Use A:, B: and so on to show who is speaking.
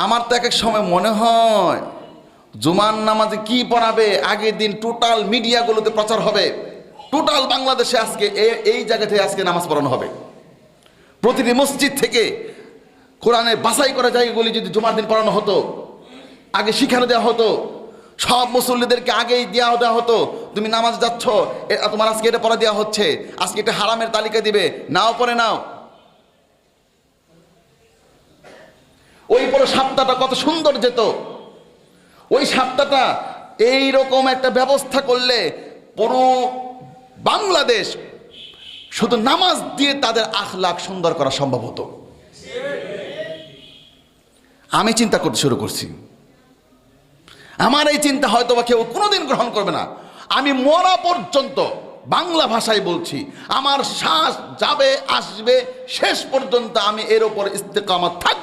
A: আমার তো এক এক সময় মনে হয় জুমার নামাজে কি পড়াবে আগের দিন টোটাল মিডিয়াগুলোতে প্রচার হবে, টোটাল বাংলাদেশে আজকে এই জায়গা থেকে আজকে নামাজ পড়ানো হবে। প্রতিটি মসজিদ থেকে কোরআনের বাছাই করা জায়গাগুলি যদি জুমার দিন পড়ানো হতো, আগে শিখানো দেওয়া হতো, সব মুসল্লিদেরকে আগেই দেওয়া হতো, তুমি নামাজ যাচ্ছ, তোমার আজকে এটা পড়া দেওয়া হচ্ছে, আজকে এটা হারামের তালিকা দিবে, নাও পড়ে নাও। ওই পুরো সপ্তাহটা কত সুন্দর যেত। ওই সপ্তাহটা এইরকম একটা ব্যবস্থা করলে পুরো বাংলাদেশ শুধু নামাজ দিয়ে তাদের আখলাক সুন্দর করা সম্ভব হতো। আমি চিন্তা করতে শুরু করছি, আমার এই চিন্তা হয়তো বা কেউ কোনোদিন গ্রহণ করবে না। আমি মরা পর্যন্ত বাংলা ভাষায় বলছি, আমার শ্বাস যাবে আসবে শেষ পর্যন্ত আমি এর উপর ইস্তেকামত থাকবো।